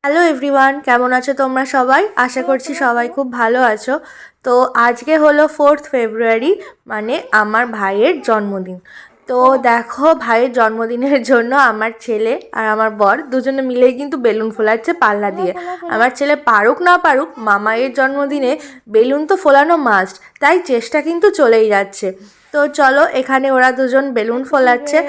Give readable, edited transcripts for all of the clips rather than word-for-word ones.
Hello everyone, কেমন আছো তোমরা সবাই? আশা করছি সবাই খুব ভালো আছো। তো আজকে হলো 4th ফেব্রুয়ারি, মানে আমার ভাইয়ের জন্মদিন। তো দেখো, ভাইয়ের জন্মদিনের জন্য আমার ছেলে আর আমার বর দুজনে মিলেই কিন্তু বেলুন ফোলাচ্ছে পাল্লা দিয়ে। আমার ছেলে পারুক না পারুক, মামাইয়ের জন্মদিনে বেলুন তো ফোলানো মাস্ট, তাই চেষ্টা কিন্তু চলেই যাচ্ছে। তো চলো, এখানে ওরা দুজন বেলুন ফোলাচ্ছে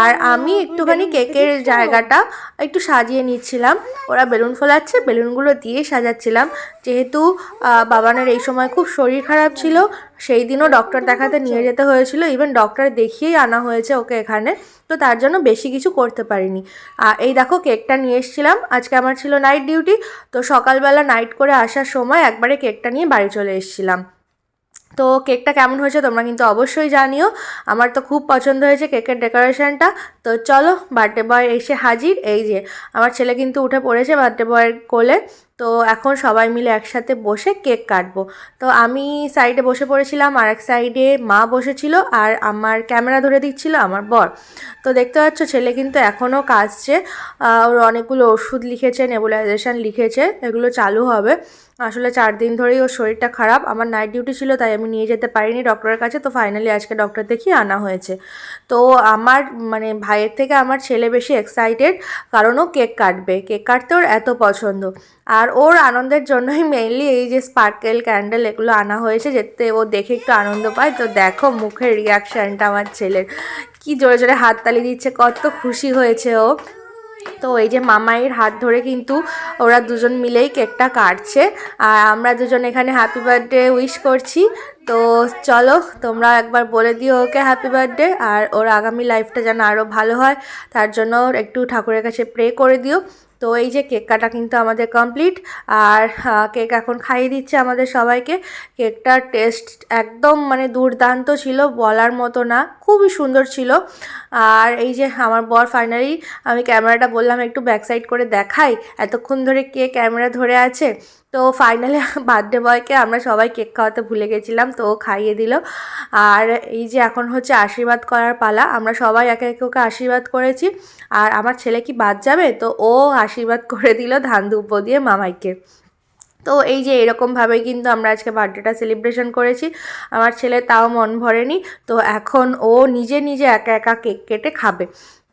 আর আমি একটুখানি কেকের জায়গাটা একটু সাজিয়ে নিচ্ছিলাম। ওরা বেলুন ফোলাচ্ছে, বেলুনগুলো দিয়ে সাজাচ্ছিলাম। যেহেতু বাবানের এই সময় খুব শরীর খারাপ ছিল, সেই দিনও ডক্টর দেখাতে নিয়ে যেতে হয়েছিল, ইভেন ডক্টর দেখিয়েই আনা হয়েছে ওকে এখানে। তো তার জন্য বেশি কিছু করতে পারিনি। এই দেখো, কেকটা নিয়ে এসেছিলাম, আজকে আমার ছিল নাইট ডিউটি। তো সকালবেলা নাইট করে আসার সময় একবারে কেকটা নিয়ে বাড়ি চলে এসেছিলাম। তো কেকটা কেমন হয়েছে তোমরা কিন্তু অবশ্যই জানিও। আমার তো খুব পছন্দ হয়েছে কেকের ডেকোরেশনটা। তো চলো, বার্থডে বয় এসে হাজির। এই যে আমার ছেলে কিন্তু উঠে পড়েছে বার্থডে বয়ের কোলে। তো এখন সবাই মিলে একসাথে বসে কেক কাটবো। তো আমি সাইডে বসে পড়েছিলাম, আর এক সাইডে মা বসেছিল, আর আমার ক্যামেরা ধরে দিচ্ছিল আমার বর। তো দেখতে পাচ্ছ, ছেলে কিন্তু এখনও কাশছে। ওর অনেকগুলো ওষুধ লিখেছে, নেবুলাইজেশন লিখেছে, এগুলো চালু হবে। আসলে 4 দিন ধরেই ওর শরীরটা খারাপ। আমার নাইট ডিউটি ছিল, তাই আমি নিয়ে যেতে পারিনি ডক্টরের কাছে। তো ফাইনালি আজকে ডক্টর দেখিয়ে আনা হয়েছে। তো আমার মানে ভাইয়ের থেকে আমার ছেলে বেশি এক্সাইটেড, কারণ ও কেক কাটবে, কেক কাটতে ওর এত পছন্দ। আর ওর আনন্দের জন্যই মেইনলি এই যে স্পার্কেল ক্যান্ডেল এগুলো আনা হয়েছে, যাতে ও দেখে একটু আনন্দ পায়। তো দেখো মুখের রিয়াকশানটা আমার ছেলের, কি জোরে জোরে হাততালি দিচ্ছে, কত খুশি হয়েছে ও। তো এই যে মামাইয়ের হাত ধরে কিন্তু ওরা দুজন মিলেই কেকটা কাটছে, আর আমরা দুজন এখানে হ্যাপি বার্থডে উইশ করছি। তো চলো, তোমরা একবার বলে দিও ওকে হ্যাপি বার্থডে, আর ওর আগামী লাইফটা যেন আরও ভালো হয় তার জন্য একটু ঠাকুরের কাছে প্রে করে দিও। তো এই যে কেক কাটা কিন্তু আমাদের কমপ্লিট, আর কেক এখন খাইয়ে দিচ্ছে আমাদের সবাইকে। কেকটার টেস্ট একদম মানে দুর্দান্ত ছিল, বলার মতো না, খুবই সুন্দর ছিল। আর এই যে আমার বর ফাইনালি, আমি ক্যামেরাটা বললাম একটু ব্যাক সাইড করে দেখাই, এতক্ষণ ধরে কে ক্যামেরা ধরে আছে। তো ফাইনালি বার্থডে বয়কে আমরা সবাই কেক খাওয়াতে ভুলে গেছিলাম, তো ও খাইয়ে দিল। আর এই যে এখন হচ্ছে আশীর্বাদ করার পালা, আমরা সবাই একে একে ওকে আশীর্বাদ করেছি। আর আমার ছেলে কি বাদ যাবে, তো ও আশীর্বাদ করে দিল ধান দুব্বো দিয়ে মামাইকে। তো এই যে এরকমভাবেই কিন্তু আমরা আজকে বার্থডেটা সেলিব্রেশন করেছি। আমার ছেলে তাও মন ভরেনি। তো এখন ও নিজে নিজে একা একা কেক কেটে খাবে।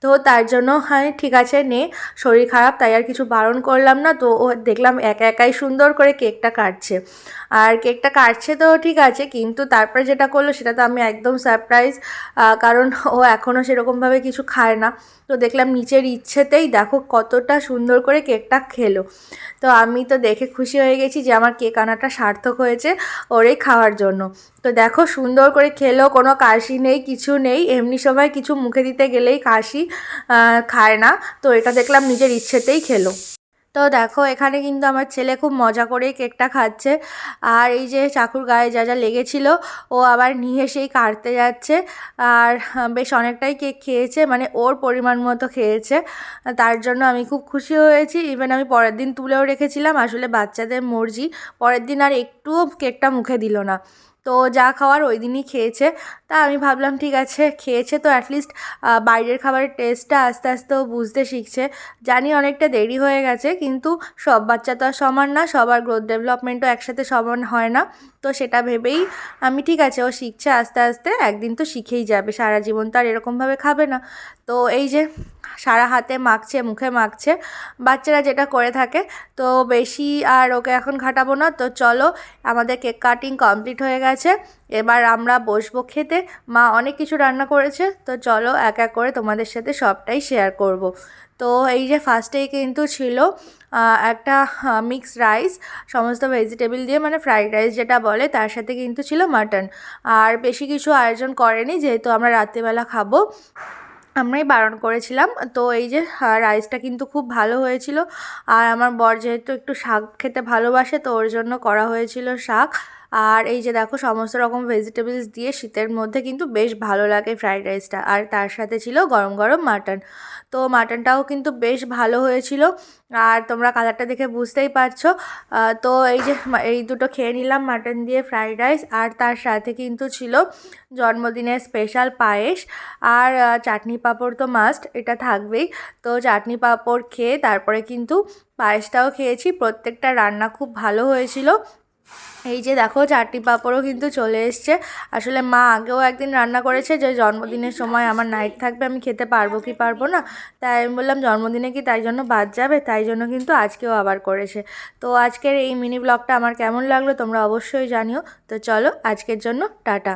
তো তার জন্য হ্যাঁ ঠিক আছে নে, শরীর খারাপ তাই আর কিছু বারণ করলাম না। তো ও দেখলাম একা একাই সুন্দর করে কেকটা কাটছে। আর কেকটা কাটছে তো ঠিক আছে, কিন্তু তারপরে যেটা করলো সেটা তো আমি একদম সারপ্রাইজ, কারণ ও এখনও সেরকমভাবে কিছু খায় না। তো দেখলাম নিচের ইচ্ছেতেই দেখো কতটা সুন্দর করে কেকটা খেলো। তো আমি তো দেখে খুশি হয়ে গেছি যে আমার কেক আনাটা সার্থক হয়েছে ওরে খাওয়ার জন্য। তো দেখো সুন্দর করে খেলো, কোনো কাশি নেই, কিছু নেই। এমনি সময় কিছু মুখে দিতে গেলেই কাশি, খায় না। তো এটা দেখলাম নিজের ইচ্ছেতেই খেলো। তো দেখো এখানে কিন্তু আমার ছেলে খুব মজা করেই কেকটা খাচ্ছে। আর এই যে চাকুর গায়ে যা যা লেগেছিল ও আবার নিয়ে সেই কাটতে যাচ্ছে। আর বেশ অনেকটাই কেক খেয়েছে, মানে ওর পরিমাণ মতো খেয়েছে। তার জন্য আমি খুব খুশি হয়েছি। ইভেন আমি পরের দিন তুলেও রেখেছিলাম, আসলে বাচ্চাদের মর্জি, পরের দিন আর একটুও কেকটা মুখে দিল না। তো যা খাওয়ার ওই দিনই খেয়েছে। তা আমি ভাবলাম ঠিক আছে, খেয়েছে তো অ্যাটলিস্ট বাইরের খাবারের টেস্টটা আস্তে আস্তেও বুঝতে শিখছে। জানি অনেকটা দেরি হয়ে গেছে, কিন্তু সব বাচ্চা তো আর সমান না, সবার গ্রোথ ডেভেলপমেন্টও একসাথে সমান হয় না। তো সেটা ভেবেই আমি ঠিক আছে, ও শিখছে আস্তে আস্তে, একদিন তো শিখেই যাবে, সারা জীবন তো আর এরকমভাবে খাবে না। তো এই যে সারা হাতে মাখছে, মুখে মাখছে, বাচ্চারা যেটা করে থাকে। তো বেশি আর ওকে এখন খাটাবো না। তো চলো, আমাদের কেক কাটিং কমপ্লিট হয়ে গেছে, এবার আমরা বসবো খেতে। মা অনেক কিছু রান্না করেছে, তো চলো এক এক করে তোমাদের সাথে সবটাই শেয়ার করব। তো এই যে ফার্স্টেই কিন্তু ছিল একটা মিক্সড রাইস, সমস্ত ভেজিটেবল দিয়ে, মানে ফ্রাইড রাইস যেটা বলে, তার সাথে কিন্তু ছিল মাটন। আর বেশি কিছু আয়োজন করেনি, যেহেতু আমরা রাত্রিবেলা খাবো, আমরাই বারণ করেছিলাম। তো এই যে রাইসটা কিন্তু খুব ভালো হয়েছিল। আর আমার বর যেহেতু একটু শাক খেতে ভালোবাসে, তো ওর জন্য করা হয়েছিল শাক। আর এই যে দেখো সমস্ত রকম ভেজিটেবলস দিয়ে শীতের মধ্যে কিন্তু বেশ ভালো লাগে ফ্রাইড রাইসটা। আর তার সাথে ছিল গরম গরম মাটন। তো মাটনটাও কিন্তু বেশ ভালো হয়েছিল, আর তোমরা কালারটা দেখে বুঝতেই পারছো। তো এই যে এই দুটো খেয়ে নিলাম মাটন দিয়ে ফ্রাইড রাইস, আর তার সাথে কিন্তু ছিল জন্মদিনের স্পেশাল পায়েস। আর চাটনি পাঁপড় তো মাস্ট, এটা থাকবেই। তো চাটনি পাঁপড় খেয়ে তারপরে কিন্তু পায়েসটাও খেয়েছি। প্রত্যেকটা রান্না খুব ভালো হয়েছিল। এই যে দেখো চাটনি পাঁপড়ও কিন্তু চলে এসছে। আসলে মা আগেও একদিন রান্না করেছে, যে জন্মদিনের সময় আমার নাইট থাকবে, আমি খেতে পারবো কি পারবো না, তাই আমি বললাম জন্মদিনে কি তাই জন্য বাদ যাবে, তাই জন্য কিন্তু আজকেও আবার করেছে। তো আজকের এই মিনি ব্লগটা আমার কেমন লাগলো তোমরা অবশ্যই জানিও। তো চলো আজকের জন্য টাটা।